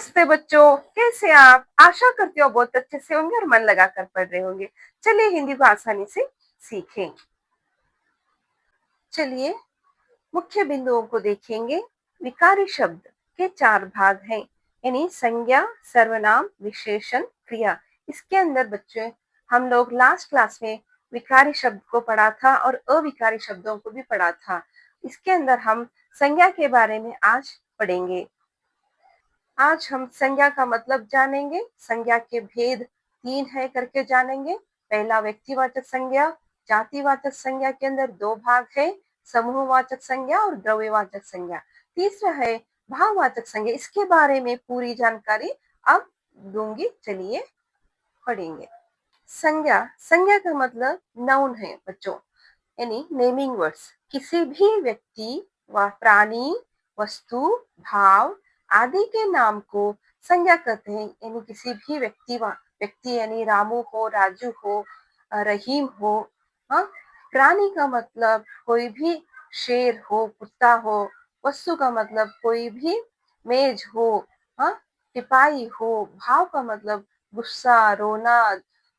नमस्ते बच्चों, कैसे आप? आशा करती हूँ बहुत अच्छे से होंगे और मन लगाकर पढ़ रहे होंगे। चलिए हिंदी को आसानी से सीखें। चलिए मुख्य बिंदुओं को देखेंगे। विकारी शब्द के 4 भाग हैं, यानी संज्ञा, सर्वनाम, विशेषण, क्रिया। इसके अंदर बच्चे हम लोग लास्ट क्लास में विकारी शब्द को पढ़ा था और अविकारी शब्दों को भी पढ़ा था। इसके अंदर हम संज्ञा के बारे में आज पढ़ेंगे। आज हम संज्ञा का मतलब जानेंगे। संज्ञा के भेद 3 है करके जानेंगे। पहला व्यक्तिवाचक संज्ञा। जातिवाचक संज्ञा के अंदर 2 भाग है, समूहवाचक संज्ञा और द्रव्यवाचक संज्ञा। तीसरा है भाववाचक संज्ञा। इसके बारे में पूरी जानकारी अब दूंगी, चलिए पढ़ेंगे। संज्ञा का मतलब नाउन है बच्चों, यानी नेमिंग वर्ड्स। किसी भी व्यक्ति व प्राणी, वस्तु, भाव आदि के नाम को संज्ञा कहते हैं। यानी किसी भी व्यक्ति यानी रामू हो, राजू हो, रहीम हो। हाँ, प्राणी का मतलब कोई भी शेर हो, कुत्ता हो। वस्तु का मतलब कोई भी मेज हो, हाँ, टिपाई हो। भाव का मतलब गुस्सा, रोना,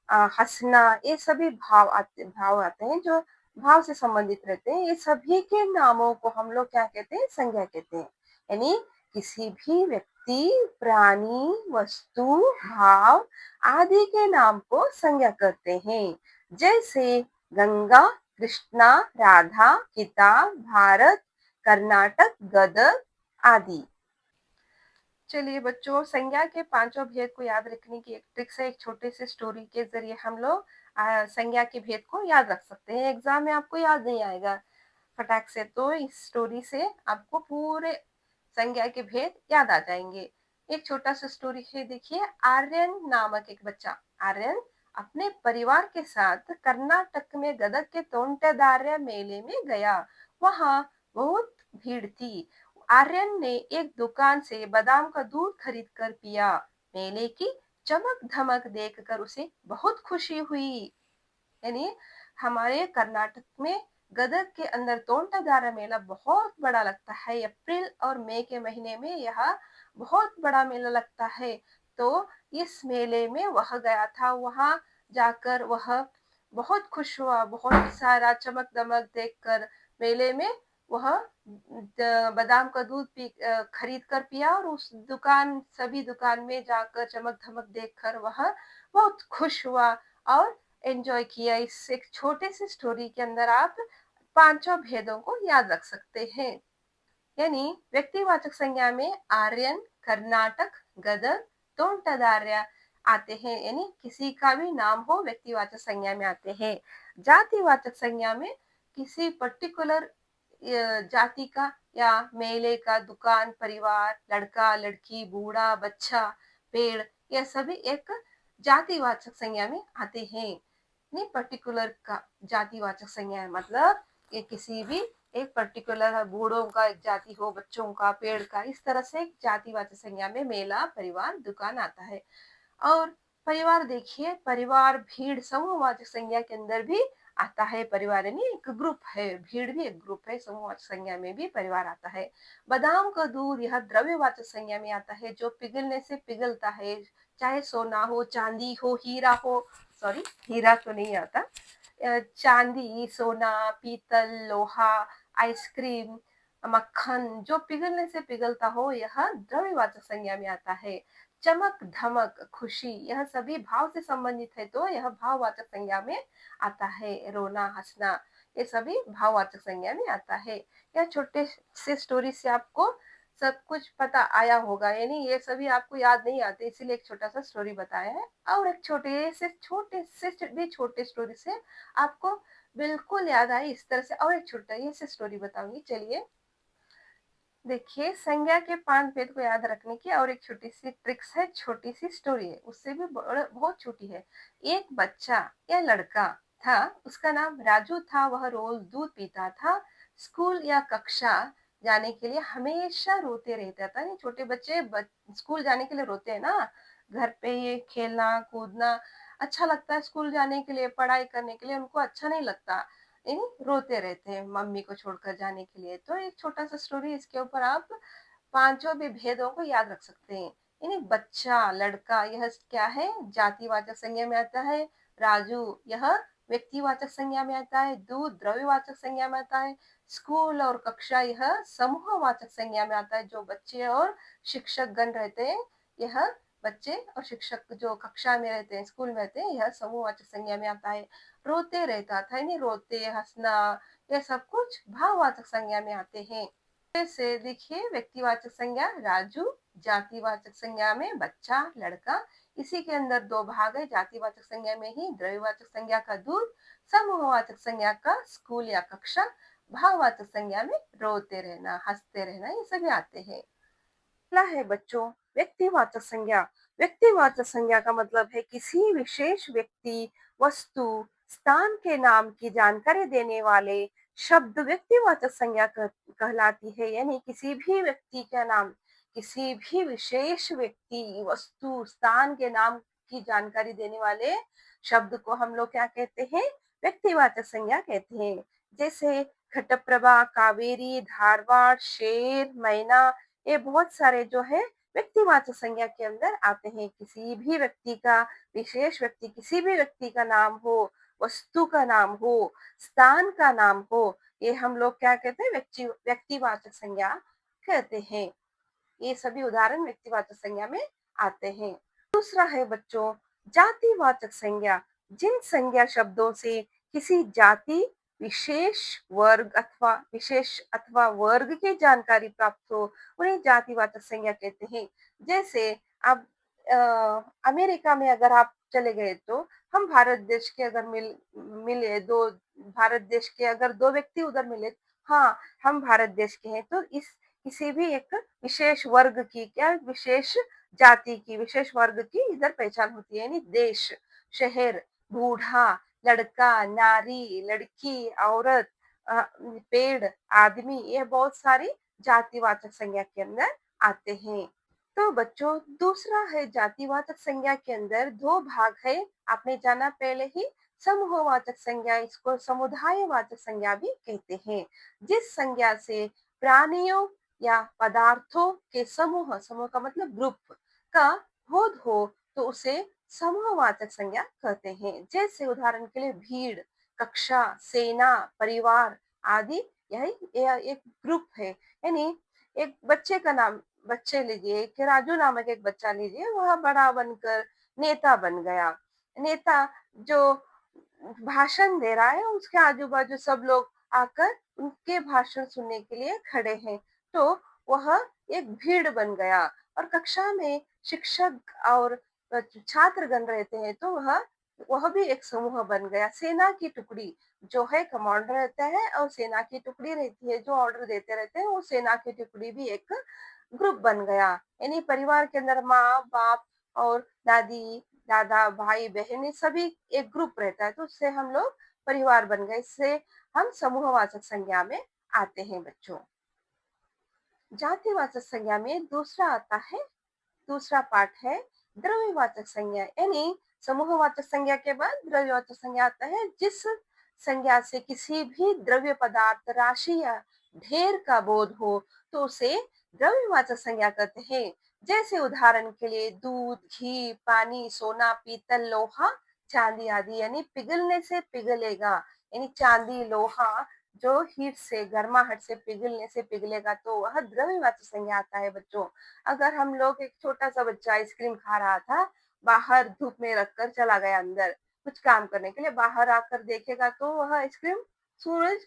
हंसना, ये सभी भाव आते हैं जो भाव से संबंधित रहते हैं। ये सभी के नामों को हम लोग क्या कहते हैं? संज्ञा कहते हैं। यानी किसी भी व्यक्ति, प्राणी, वस्तु, भाव आदि के नाम को संज्ञा कहते हैं। जैसे गंगा, कृष्णा, राधा, गीता, भारत, कर्नाटक, गदर आदि। चलिए बच्चों, संज्ञा के 5 भेद को याद रखने की एक ट्रिक्स है। एक छोटे से स्टोरी के जरिए हम लोग संज्ञा के भेद को याद रख सकते हैं। एग्जाम में आपको याद नहीं आएगा फटाक से, तो इस स्टोरी से आपको पूरे संज्ञा के भेद याद आ जाएंगे। एक छोटा सा स्टोरी है, देखिए। आर्यन नामक एक बच्चा, आर्यन अपने परिवार के साथ कर्नाटक में गदग के तोंटदार्य मेले में गया। वहां बहुत भीड़ थी। आर्यन ने एक दुकान से बादाम का दूध खरीद कर पिया। मेले की चमक धमक देखकर उसे बहुत खुशी हुई। यानी हमारे कर्नाटक में गदग के अंदर तोंटदार्य मेला बहुत बड़ा लगता है। अप्रैल और मई के महीने में यह बहुत बड़ा मेला लगता है। तो इस मेले में वह गया था। वहां जाकर वह बहुत खुश हुआ। बहुत सारा चमक दमक देखकर मेले में वह बादाम का दूध खरीद कर पिया और उस सभी दुकान में जाकर चमक धमक देखकर वह बहुत खुश हुआ और एंजॉय किया। इस एक छोटे से स्टोरी के अंदर आप 5 भेदों को याद रख सकते हैं। यानी व्यक्तिवाचक संज्ञा में आर्यन, कर्नाटक, गदग, तोंटदार्य आते हैं। यानी किसी का भी नाम हो व्यक्तिवाचक संज्ञा में आते हैं। जातिवाचक संज्ञा में किसी पर्टिकुलर जाति का या मेले का, दुकान, परिवार, लड़का, लड़की, बूढ़ा, बच्चा, पेड़, यह सभी एक जातिवाचक संज्ञा में आते हैं। नहीं, पर्टिकुलर का जातिवाचक संज्ञा है मतलब ये किसी भी एक पर्टिकुलर बूढ़ों का एक जाति हो, बच्चों का, पेड़ का, इस तरह से एक जातिवाचक संज्ञा में मेला, परिवार, दुकान आता है। और परिवार देखिए, परिवार भीड़ समूहवाचक संज्ञा के अंदर भी आता है। परिवार यानी एक ग्रुप है, भीड़ भी एक ग्रुप है। समूहवाचक संज्ञा में भी परिवार आता है। बादाम का दूध यह द्रव्यवाचक संज्ञा में आता है, जो पिघलने से पिघलता है। चाहे सोना हो, चांदी हो, हीरा हो, सॉरी हीरा तो नहीं आता, चांदी, सोना, पीतल, लोहा, आइसक्रीम, मक्खन जो पिघलने से पिघलता हो, यह द्रव्यवाचक संज्ञा में आता है। चमक धमक, खुशी, यह सभी भाव से संबंधित है, तो यह भाववाचक संज्ञा में आता है। रोना, हंसना, ये सभी भाववाचक संज्ञा में आता है। यह छोटे से स्टोरी से आपको सब कुछ पता आया होगा। यानी ये सभी आपको याद नहीं आते, इसीलिए एक छोटा सा स्टोरी बताया है। और एक छोटे स्टोरी से आपको बिल्कुल याद आई इस तरह से और एक छोटा से स्टोरी बताऊंगी। चलिए देखिए, संज्ञा के 5 भेद को याद रखने की और एक छोटी सी ट्रिक्स है, छोटी सी स्टोरी है, उससे भी बहुत छोटी है। एक बच्चा या लड़का था, उसका नाम राजू था। वह रोज दूध पीता था। स्कूल या कक्षा जाने के लिए हमेशा रोते रहता था। नहीं, छोटे बच्चे स्कूल जाने के लिए रोते हैं ना। घर पे ये खेलना कूदना अच्छा लगता है, स्कूल जाने के लिए, पढ़ाई करने के लिए उनको अच्छा नहीं लगता। रोते रहते हैं मम्मी को छोड़कर जाने के लिए। तो एक छोटा सा स्टोरी, इसके ऊपर आप 5 भी भेदों को याद रख सकते हैं। यानी बच्चा, लड़का यह क्या है? जातिवाचक संज्ञा में आता है। राजू यह व्यक्तिवाचक संज्ञा में आता है। दूध द्रव्यवाचक संज्ञा में आता है। स्कूल और कक्षा यह समूहवाचक संज्ञा में आता है। जो बच्चे और शिक्षक गण रहते हैं, यह बच्चे और शिक्षक जो कक्षा में रहते हैं, स्कूल में रहते हैं, यह समूहवाचक संज्ञा में आता है। रोते रहता था, यानी रोते, हंसना, यह सब कुछ भाववाचक संज्ञा में आते हैं। से देखिए व्यक्तिवाचक संज्ञा राजू, जातिवाचक संज्ञा में बच्चा, लड़का। इसी के अंदर दो भाग है। जातिवाचक संज्ञा में ही द्रव्यवाचक संज्ञा का दूध, समूहवाचक संज्ञा का स्कूल या कक्षा, भाववाचक संज्ञा में रोते रहना, हंसते रहना, ये सभी आते हैं। अगला है बच्चों व्यक्तिवाचक संज्ञा। व्यक्तिवाचक संज्ञा का मतलब है किसी विशेष व्यक्ति, वस्तु, स्थान के नाम की जानकारी देने वाले शब्द व्यक्तिवाचक संज्ञा कहलाती है। यानी किसी भी व्यक्ति का नाम, किसी भी विशेष व्यक्ति, वस्तु, स्थान के नाम की जानकारी देने वाले शब्द को हम लोग क्या कहते हैं? व्यक्तिवाचक संज्ञा कहते हैं। जैसे घटप्रभा, कावेरी, धारवाड़, शेर, मैना, ये बहुत सारे जो है व्यक्तिवाचक संज्ञा के अंदर आते हैं। किसी भी व्यक्ति का, विशेष व्यक्ति, किसी भी व्यक्ति का नाम हो, वस्तु का नाम हो, स्थान का नाम हो, ये हम लोग क्या कहते हैं? व्यक्तिवाचक संज्ञा कहते हैं। ये सभी उदाहरण व्यक्तिवाचक संज्ञा में आते हैं। दूसरा है बच्चों जातिवाचक संज्ञा। जिन संज्ञा शब्दों से किसी जाति, विशेष अथवा वर्ग की जानकारी प्राप्त हो, उन्हें जातिवाचक संज्ञा कहते हैं। जैसे अब अमेरिका में अगर आप चले गए तो हम भारत देश के अगर मिले दो, भारत देश के अगर दो व्यक्ति उधर मिले, हाँ हम भारत देश के हैं, तो इस किसी भी एक विशेष वर्ग की, क्या विशेष जाति की, विशेष वर्ग की इधर पहचान होती है। यानी देश, शहर, बूढ़ा, लड़का, नारी, लड़की, औरत, पेड़, आदमी, ये बहुत सारी जातिवाचक संज्ञा के अंदर आते हैं। तो बच्चों दूसरा है जातिवाचक संज्ञा के अंदर दो भाग है। आपने जाना पहले ही, समूहवाचक संज्ञा, इसको समुदायवाचक संज्ञा भी कहते हैं। जिस संज्ञा से प्राणियों या पदार्थों के समूह, समूह का मतलब ग्रुप का बोध हो, तो उसे समूहवाचक संज्ञा कहते हैं। जैसे उदाहरण के लिए भीड़, कक्षा, सेना, परिवार आदि, यह एक ग्रुप है। यानी एक बच्चे का नाम, बच्चे लीजिए कि राजू नामक एक बच्चा लीजिए, वह बड़ा बनकर नेता बन गया। नेता जो भाषण दे रहा है, उसके आजू बाजू सब लोग आकर उनके भाषण सुनने के लिए खड़े हैं, तो वह एक भीड़ बन गया। और कक्षा में शिक्षक और छात्रगण रहते हैं, तो वह भी एक समूह बन गया। सेना की टुकड़ी जो है, कमांडर रहता है और सेना की टुकड़ी रहती है जो ऑर्डर देते रहते हैं, वो सेना की टुकड़ी भी एक ग्रुप बन गया। यानी परिवार के अंदर माँ बाप और दादी दादा, भाई बहन, ये सभी एक ग्रुप रहता है, तो उससे हम लोग परिवार बन गए। इससे हम समूहवाचक संज्ञा में आते हैं बच्चों। जातिवाचक संज्ञा में दूसरा आता है, दूसरा पार्ट है द्रव्यवाचक संज्ञा। यानी समूहवाचक संज्ञा के बाद द्रव्यवाचक संज्ञा आता है। जिस संज्ञा से किसी भी द्रव्य पदार्थ, राशि या ढेर का बोध हो, तो उसे द्रव्यवाचक संज्ञा कहते हैं। जैसे उदाहरण के लिए दूध, घी, पानी, सोना, पीतल, लोहा, चांदी आदि। यानी पिघलने से पिघलेगा, यानी चांदी, लोहा जो हीट से, गर्माहट से पिघलने से पिघलेगा, तो वह द्रव्यवाचक संज्ञा आता है बच्चों। अगर हम लोग, एक छोटा सा बच्चा आइसक्रीम खा रहा था, बाहर धूप में रखकर चला गया अंदर कुछ काम करने के लिए, बाहर आकर देखेगा तो वह आइसक्रीम सूरज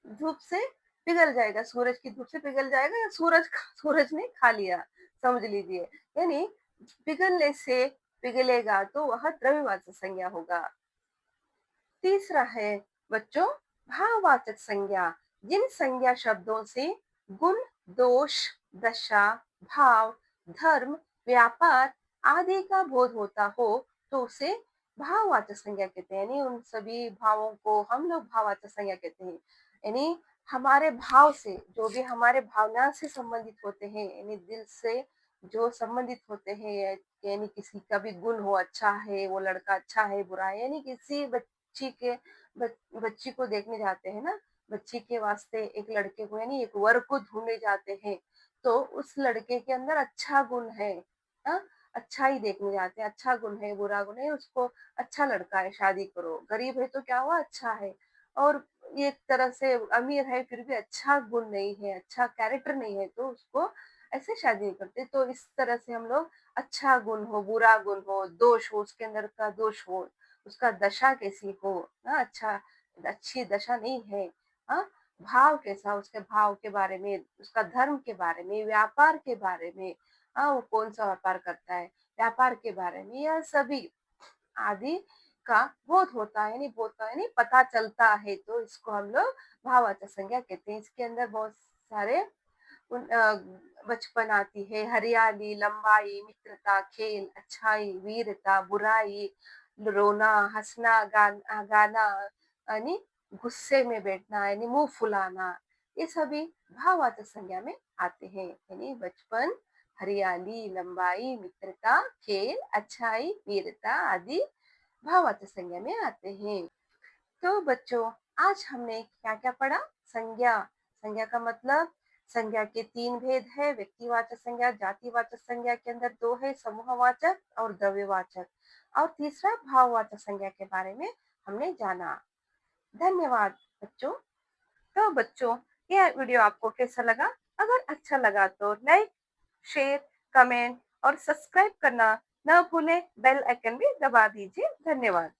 धूप से पिघल जाएगा, सूरज की धूप से पिघल जाएगा, या सूरज ने खा लिया, समझ लीजिए। यानी पिघलने से पिघलेगा, तो वह द्रव्यवाचक संज्ञा होगा। तीसरा है बच्चों भाववाचक संज्ञा। जिन संज्ञा शब्दों से गुण, दोष, दशा, भाव, धर्म, व्यापार आदि का बोध होता हो, तो उसे भाववाचक संज्ञा कहते हैं। यानी उन सभी भावों को हम लोग भाववाचक संज्ञा कहते हैं। यानी हमारे भाव से, जो भी हमारे भावना से संबंधित होते हैं, यानी दिल से जो संबंधित होते हैं, यानी किसी का भी गुण हो, अच्छा है वो लड़का, अच्छा है बुरा है, यानी किसी बच्ची के बच्ची को देखने जाते हैं ना, बच्ची के वास्ते एक लड़के को, यानी एक वर को ढूंढने जाते हैं, तो उस लड़के के अंदर अच्छा गुण है, अच्छाई देखने जाते हैं, अच्छा गुण है, बुरा गुण है, उसको अच्छा लड़का है शादी करो, गरीब है तो क्या हुआ अच्छा है, और ये एक तरह से अमीर है फिर भी अच्छा गुण नहीं है, अच्छा कैरेक्टर नहीं है तो उसको ऐसे शादी नहीं करते। तो इस तरह से हम लोग अच्छा गुण हो, बुरा गुण हो, दोष हो, उसके अंदर का दोष हो, उसका दशा कैसी हो, अच्छा अच्छी दशा नहीं है, हाँ, भाव कैसा, उसके भाव के बारे में, उसका धर्म के बारे में, व्यापार के बारे में, वो कौन सा व्यापार करता है, व्यापार के बारे में, यह सभी आदि का बोध होता है, नहीं बोधता है, नहीं पता चलता है, तो इसको हम लोग भाववाचक संज्ञा कहते हैं। इसके अंदर बहुत सारे बचपन आती है, हरियाली, लंबाई, मित्रता, खेल, अच्छाई, वीरता, बुराई, रोना, हंसना, गाना यानी गुस्से में बैठना यानी मुंह फुलाना, ये सभी भाववाचक संज्ञा में आते हैं। यानी बचपन, हरियाली, लंबाई, मित्रता, खेल, अच्छाई, वीरता आदि भाववाचक संज्ञा में आते हैं। तो बच्चों, आज हमने क्या क्या पढ़ा? संज्ञा। संज्ञा का मतलब, संज्ञा के 3 भेद है, व्यक्तिवाचक संज्ञा, जातिवाचक संज्ञा के अंदर 2 है, समूहवाचक और द्रव्यवाचक, और तीसरा भाववाचक संज्ञा के बारे में हमने जाना। धन्यवाद बच्चों। तो बच्चों, यह वीडियो आपको कैसा लगा? अगर अच्छा लगा तो लाइक, शेयर, कमेंट और सब्सक्राइब करना न भूलें। बेल आइकन भी दबा दीजिए। धन्यवाद।